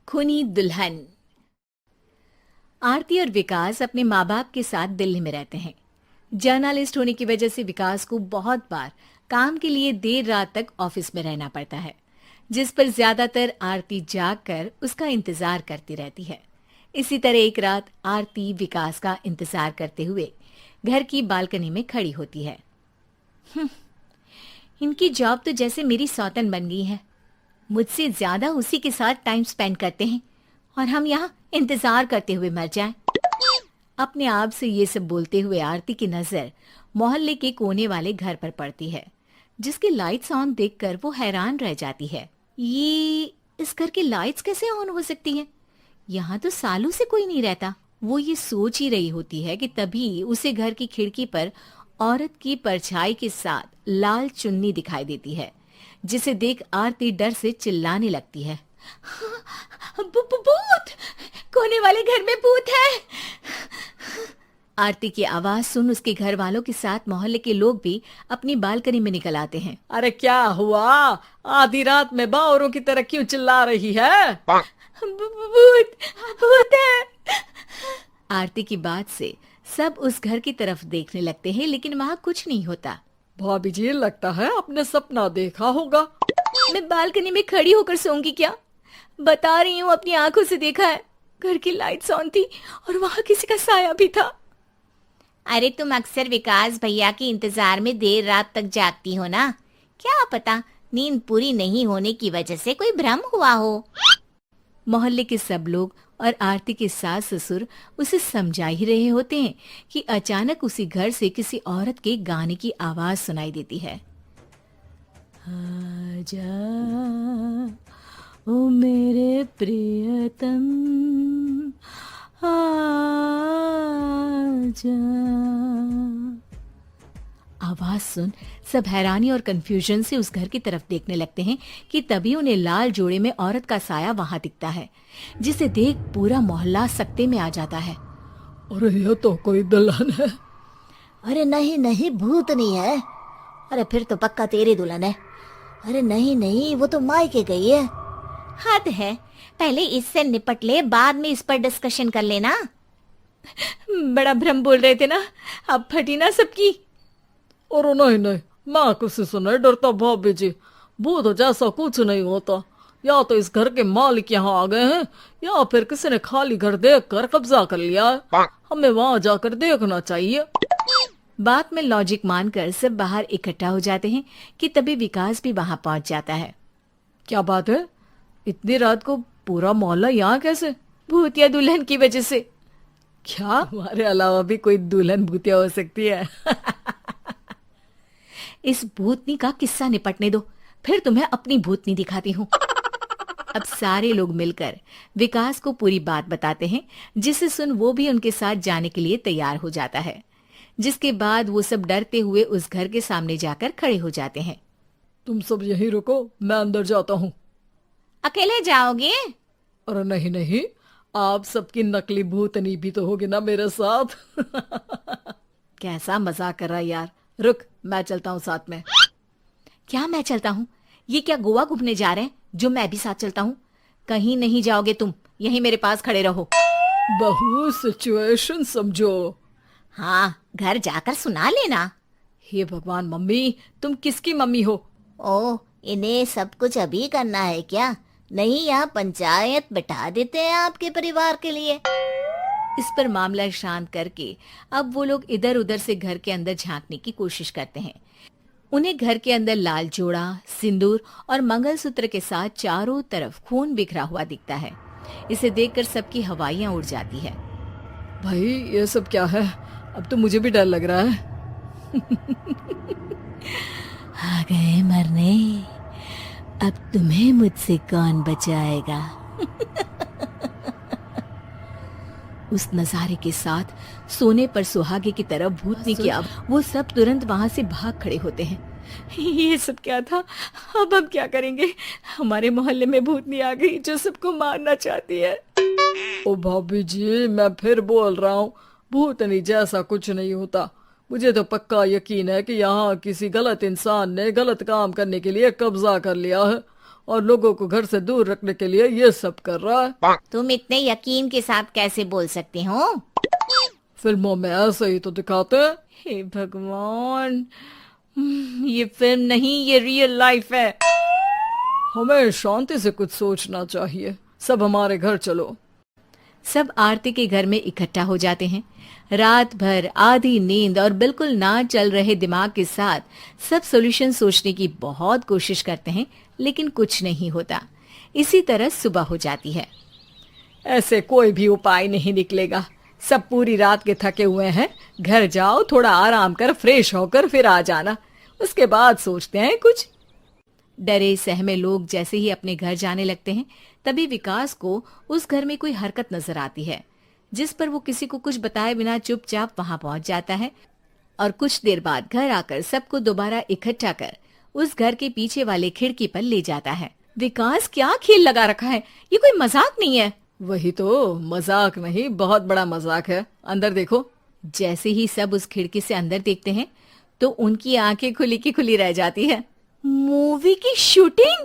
खूनी दुल्हन। आरती और विकास अपने माँ बाप के साथ दिल्ली में रहते हैं। जर्नलिस्ट होने की वजह से विकास को बहुत बार काम के लिए देर रात तक ऑफिस में रहना पड़ता है, जिस पर ज्यादातर आरती जाग कर उसका इंतजार करती रहती है। इसी तरह एक रात आरती विकास का इंतजार करते हुए घर की बालकनी में खड़ी होती है। इनकी जॉब तो जैसे मेरी सौतन बन गई है। मुझसे ज्यादा उसी के साथ टाइम स्पेंड करते हैं और हम यहाँ इंतजार करते हुए मर जाएं। अपने आप से ये सब बोलते हुए आरती की नजर मोहल्ले के कोने वाले घर पर पड़ती है, जिसकी लाइट्स ऑन देखकर वो हैरान रह जाती है। ये इस घर की लाइट्स कैसे ऑन हो सकती हैं? यहाँ तो सालों से कोई नहीं रहता। वो ये सोच ही रही होती है कि तभी उसे घर की खिड़की पर औरत की परछाई के साथ लाल चुन्नी दिखाई देती है, जिसे देख आरती डर से चिल्लाने लगती है। भूत! कोने वाले घर में भूत है! आरती की आवाज सुन उसके घर वालों के साथ मोहल्ले के लोग भी अपनी बालकनी में निकल आते हैं। अरे क्या हुआ? आधी रात में बावरों की तरह क्यों चिल्ला रही है? भूत! भूत है! आरती की बात से सब उस घर की तरफ देखने लगते हैं, लेकिन वहाँ कुछ नहीं होता। भाभी जी, लगता है आपने सपना देखा होगा। मैं बालकनी में खड़ी होकर सोऊंगी क्या? बता रही हूँ, अपनी आंखों से देखा है। घर की लाइट्स ऑन थी और वहाँ किसी का साया भी था। अरे तुम अक्सर विकास भैया के इंतजार में देर रात तक जागती हो ना? क्या पता नींद पूरी नहीं होने की वजह से कोई भ्रम हुआ हो। मोहल्ले के सब लोग और आरती के सास ससुर उसे समझा ही रहे होते हैं कि अचानक उसी घर से किसी औरत के गाने की आवाज सुनाई देती है। आजा ओ मेरे प्रियतम, आजा। आवाज सुन सब हैरानी और कंफ्यूजन से उस घर की तरफ देखने लगते हैं कि तभी उन्हें लाल जोड़े में औरत का साया वहां दिखता है, जिसे देख पूरा मोहल्ला सकते में आ जाता है। अरे ये तो कोई दुल्हन है। अरे नहीं नहीं, भूत नहीं है। अरे फिर तो पक्का तेरी दुल्हन है। अरे नहीं नहीं, वो तो मायके गई है। हद है, पहले इससे निपट ले, बाद में इस पर डिस्कशन कर लेना। बड़ा भ्रम बोल रहे थे ना, अब फटी ना सबकी। और नहीं नहीं, मैं किसी से नहीं डरता भाभी जी। भूत जैसा कुछ नहीं होता। या तो इस घर के मालिक यहाँ आ गए हैं, या फिर किसी ने खाली घर देख कर कब्जा कर लिया है। हमें वहां जाकर देखना चाहिए। बात में लॉजिक मानकर सब बाहर इकट्ठा हो जाते हैं कि तभी विकास भी वहां पहुंच जाता है। क्या बात है? इतनी रात को पूरा मोहल्ला यहाँ कैसे? भूतिया दुल्हन की वजह से। क्या हमारे अलावा भी कोई दुल्हन भूतिया हो सकती है? इस भूतनी का किस्सा निपटने दो, फिर तुम्हें अपनी भूतनी दिखाती हूँ। अब सारे लोग मिलकर विकास को पूरी बात बताते हैं, जिसे सुन वो भी उनके साथ जाने के लिए तैयार हो जाता है। जिसके बाद वो सब डरते हुए उस घर के सामने जाकर खड़े हो जाते हैं। तुम सब यहीं रुको, मैं अंदर जाता हूँ। अकेले जाओगे? अरे नहीं नहीं, आप सबकी नकली भूतनी भी तो होगी ना मेरे साथ। कैसा मजाक कर रहा है यार। रुक, मैं चलता हूँ साथ में। क्या मैं चलता हूँ? ये क्या गोवा घूमने जा रहे हैं जो मैं भी साथ चलता हूँ? कहीं नहीं जाओगे तुम, यहीं मेरे पास खड़े रहो। बहू सिचुएशन समझो। हाँ, घर जाकर सुना लेना। हे भगवान, मम्मी तुम किसकी मम्मी हो? ओ, इन्हें सब कुछ अभी करना है क्या? नहीं, यहाँ पंचायत बिठा देते हैं आपके परिवार के लिए। इस पर मामला शांत करके अब वो लोग इधर उधर से घर के अंदर झांकने की कोशिश करते हैं। उन्हें घर के अंदर लाल जोड़ा, सिंदूर और मंगलसूत्र के साथ चारों तरफ खून बिखरा हुआ दिखता है। इसे देखकर सबकी हवाइयां उड़ जाती है। भाई ये सब क्या है? अब तो मुझे भी डर लग रहा है। आ गए मरने, अब तुम्हें मुझसे कौन बचाएगा? उस नजारे के साथ सोने पर सुहागे की तरह भूतनी की अब वो सब तुरंत वहां से भाग खड़े होते हैं। ये सब क्या था? अब हम क्या करेंगे? हमारे मोहल्ले में भूतनी आ गई जो सबको मारना चाहती है। ओ भाभी जी, मैं फिर बोल रहा हूँ, भूतनी जैसा कुछ नहीं होता। मुझे तो पक्का यकीन है कि यहाँ किसी गलत इंसान ने गलत काम करने के लिए कब्जा कर लिया है और लोगों को घर से दूर रखने के लिए ये सब कर रहा है। तुम इतने यकीन के साथ कैसे बोल सकते हो? फिल्मों में ऐसे ही तो दिखाते हैं। हे भगवान, ये फिल्म नहीं, ये रियल लाइफ है। हमें शांति से कुछ सोचना चाहिए। सब हमारे घर चलो। सब आरती के घर में इकट्ठा हो जाते हैं। रात भर आधी नींद और बिल्कुल ना चल रहे दिमाग के साथ सब सॉल्यूशन सोचने की बहुत कोशिश करते हैं, लेकिन कुछ नहीं होता। इसी तरह सुबह हो जाती है। ऐसे कोई भी उपाय नहीं निकलेगा। सब पूरी रात के थके हुए हैं। घर जाओ, थोड़ा आराम कर, फ्रेश होकर फिर आ जाना, उसके बाद सोचते हैं कुछ। डरे सहमे लोग जैसे ही अपने घर जाने लगते हैं, तभी विकास को उस घर में कोई हरकत नजर आती है, जिस पर वो किसी को कुछ बताए बिना चुपचाप वहां पहुंच जाता है और कुछ देर बाद घर आकर सबको दोबारा इकट्ठा कर उस घर के पीछे वाले खिड़की पर ले जाता है। विकास, क्या खेल लगा रखा है? ये कोई मजाक नहीं है। वही तो, मजाक नहीं, बहुत बड़ा मजाक है। अंदर देखो। जैसे ही सब उस खिड़की से अंदर देखते हैं तो उनकी आंखें खुली की खुली रह जाती है। मूवी की शूटिंग!